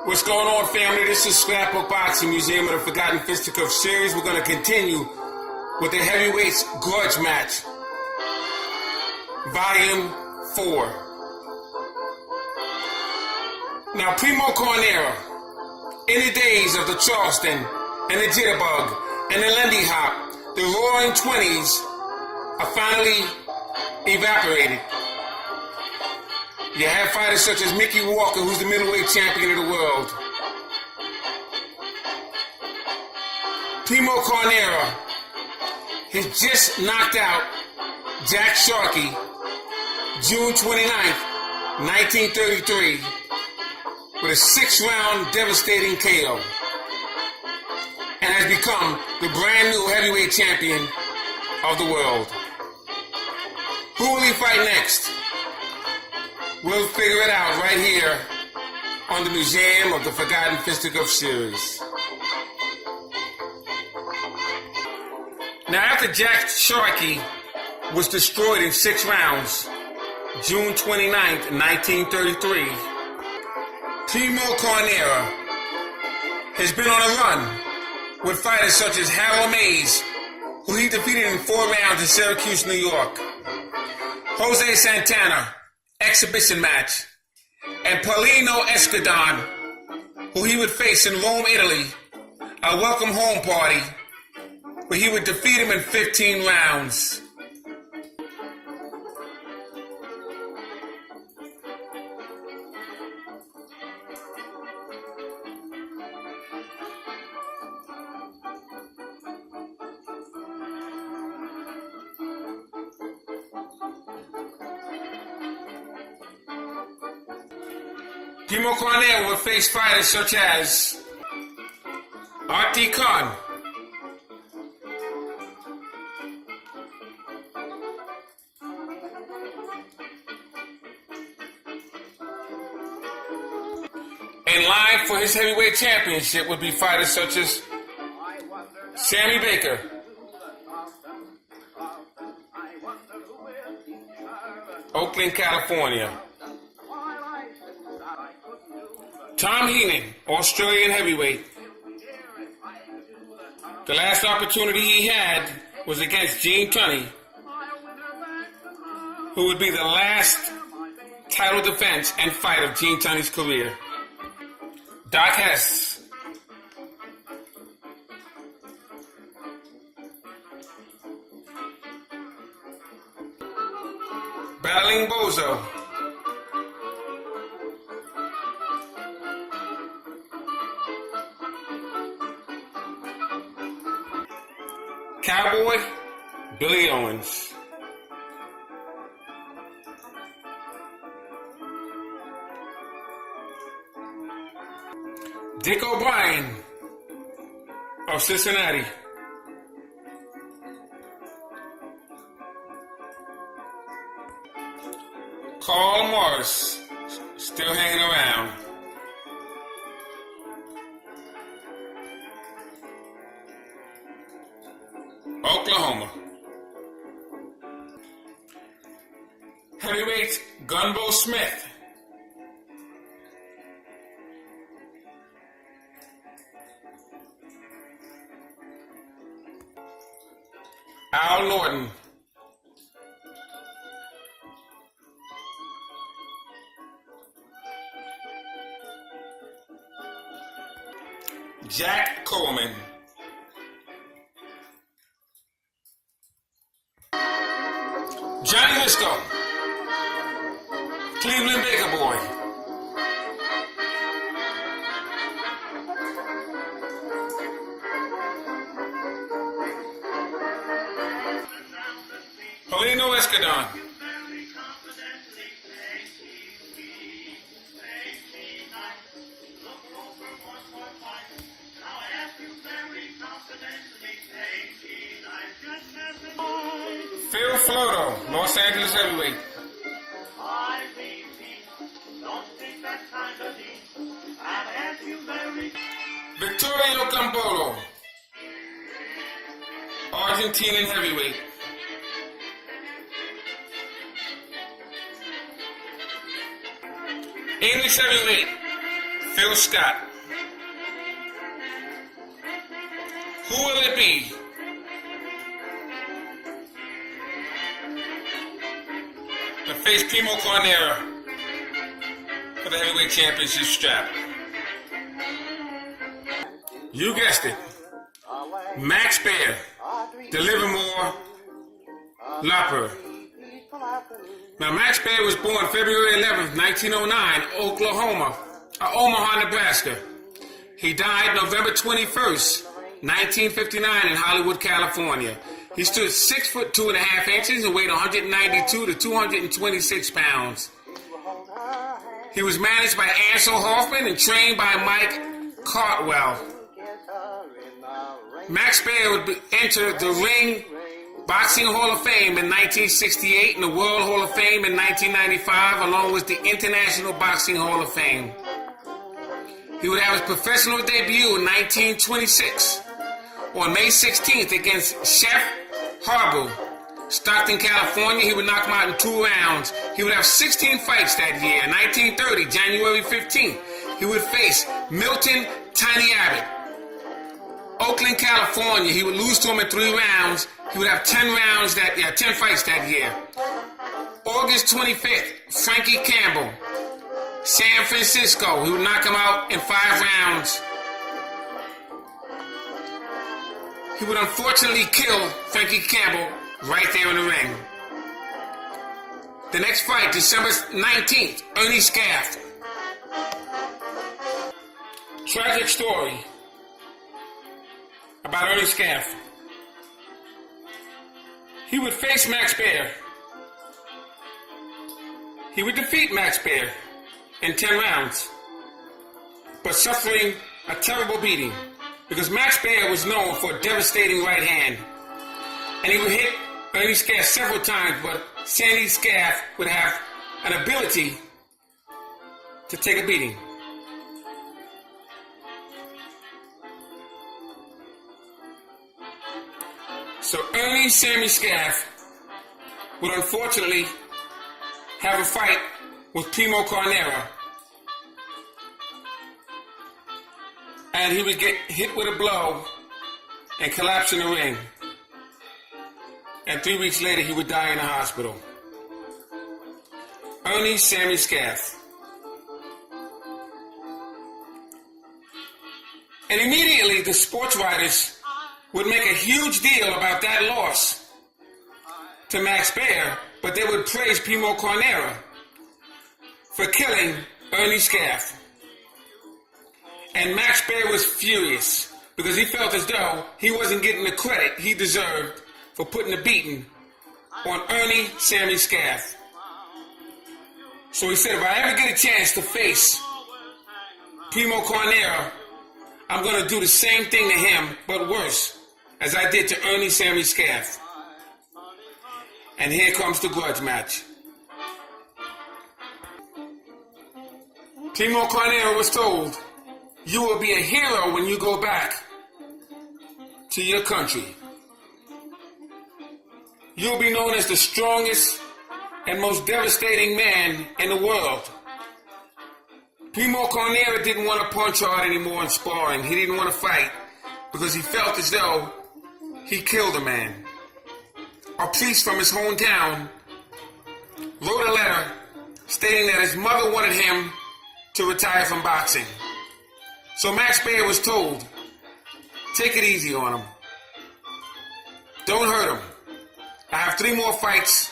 What's going on, family? This is Scrapbook Boxing, Museum of the Forgotten Fisticuffs series. We're going to continue with the heavyweights grudge match, Volume 4. Now, Primo Carnera, in the days of the Charleston and the Jitterbug and the Lindy Hop, the Roaring 20s are finally evaporated. You have fighters such as Mickey Walker, who's the middleweight champion of the world. Primo Carnera has just knocked out Jack Sharkey June 29th, 1933 with a 6-round devastating KO and has become the brand new heavyweight champion of the world. Who will he fight next? We'll figure it out right here on the Museum of the Forgotten Fisticuffs series. Now, after Jack Sharkey was destroyed in 6 rounds, June 29th, 1933, Primo Carnera has been on a run with fighters such as Harold Mays, who he defeated in 4 rounds in Syracuse, New York, Jose Santana, exhibition match, and Paulino Escudon, who he would face in Rome, Italy, a welcome home party, where he would defeat him in 15 rounds. Primo Carnera would face fighters such as Artie Khan, in line for his heavyweight championship would be fighters such as Sammy Baker, Oakland, California. Tom Heenan, Australian heavyweight. The last opportunity he had was against Gene Tunney, who would be the last title defense and fight of Gene Tunney's career. Doc Hess, Battling Bozo, Cowboy Billy Owens, Dick O'Brien of Cincinnati, Carl Morris, still hanging around, Oklahoma. Heavyweight Gunbo Smith, Al Norton, Jack Coleman, Johnny Lisco, Cleveland Baker Boy, Paulino Escudon, Phil Floto, Los Angeles heavyweight, Vittorio Campolo, Argentinian heavyweight, English heavyweight, Phil Scott. Who will it be? To face Primo Carnera for the heavyweight championship strap. You guessed it. Max Baer, the Livermore Lopper. Now, Max Baer was born February 11th, 1909, Omaha, Nebraska. He died November 21st, 1959 in Hollywood, California. He stood 6 foot 2.5 inches and weighed 192 to 226 pounds. He was managed by Ansel Hoffman and trained by Mike Cartwell. Max Baer would enter the Ring Boxing Hall of Fame in 1968 and the World Hall of Fame in 1995, along with the International Boxing Hall of Fame. He would have his professional debut in 1926 on May 16th against Chef Harbaugh, Stockton, California. He would knock him out in 2 rounds. He would have 16 fights that year. In 1930, January 15th, he would face Milton Tiny Abbott. Oakland, California, he would lose to him in 3 rounds. He would have 10 fights that year. August 25th, Frankie Campbell, San Francisco. He would knock him out in 5 rounds. He would unfortunately kill Frankie Campbell right there in the ring. The next fight, December 19th, Ernie Scaff. Tragic story about Ernie Scaff. He would face Max Baer. He would defeat Max Baer in 10 rounds, but suffering a terrible beating because Max Baer was known for a devastating right hand. And he would hit Ernie Scaff several times, but Sandy Scaff would have an ability to take a beating. So Ernie Sammy Scaff would unfortunately have a fight with Primo Carnera. And he would get hit with a blow and collapse in the ring. And 3 weeks later, he would die in the hospital. Ernie Sammy Scaff. And immediately, the sports writers would make a huge deal about that loss to Max Baer, but they would praise Primo Carnera for killing Ernie Scaff. And Max Baer was furious because he felt as though he wasn't getting the credit he deserved for putting a beating on Ernie Sammy Scaff. So he said, if I ever get a chance to face Primo Carnera, I'm going to do the same thing to him, but worse, as I did to Ernie Sammy Scaff. And here comes the grudge match. Primo Carnera was told, you will be a hero when you go back to your country. You'll be known as the strongest and most devastating man in the world. Primo Carnera didn't want to punch hard anymore in sparring. He didn't want to fight because he felt as though he killed a man. A priest from his hometown wrote a letter stating that his mother wanted him to retire from boxing. So Max Baer was told, take it easy on him. Don't hurt him. I have 3 more fights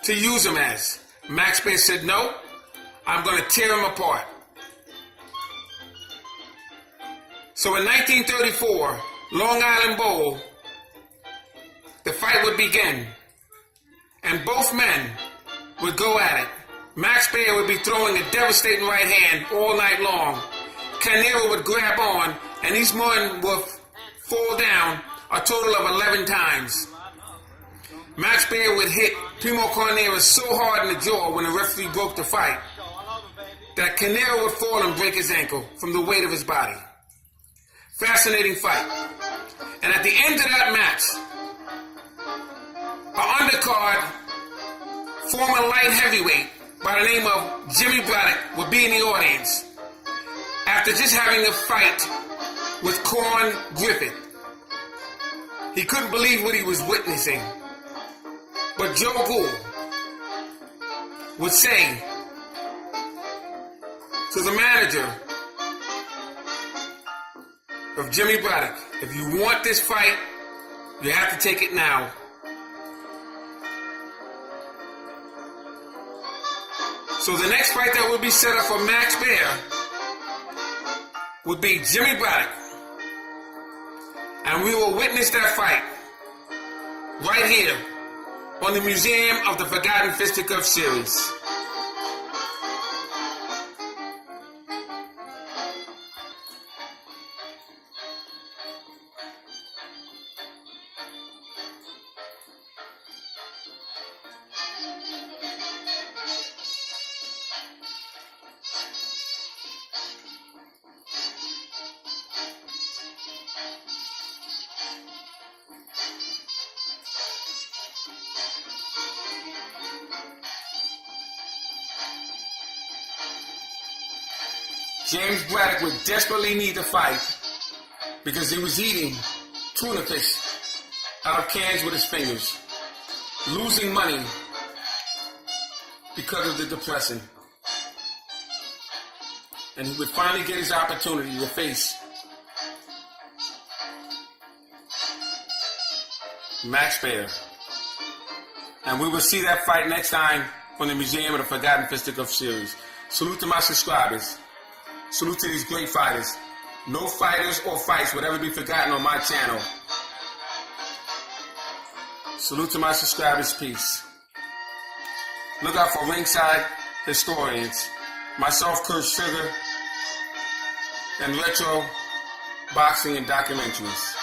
to use him as. Max Baer said, no, I'm going to tear him apart. So in 1934, Long Island Bowl, the fight would begin. And both men would go at it. Max Baer would be throwing a devastating right hand all night long. Carnera would grab on, and these men would fall down a total of 11 times. Max Baer would hit Primo Carnera so hard in the jaw when the referee broke the fight that Carnera would fall and break his ankle from the weight of his body. Fascinating fight. And at the end of that match, an undercard, former light heavyweight by the name of Jimmy Braddock would be in the audience. after just having a fight with Corn Griffith. He couldn't believe what he was witnessing. But Joe Gould would say to the manager of Jimmy Braddock, if you want this fight, you have to take it now. So the next fight that would be set up for Max Baer would be Jimmy Braddock. And we will witness that fight right here on the Museum of the Forgotten Fisticuffs series. James Braddock would desperately need to fight because he was eating tuna fish out of cans with his fingers, losing money because of the depression. And he would finally get his opportunity to face Max Baer. And we will see that fight next time on the Museum of the Forgotten Fisticuffs series. Salute to my subscribers. Salute to these great fighters. No fighters or fights would ever be forgotten on my channel. Salute to my subscribers. Peace. Look out for ringside historians. Myself, Kurt Sugar, and retro boxing and documentaries.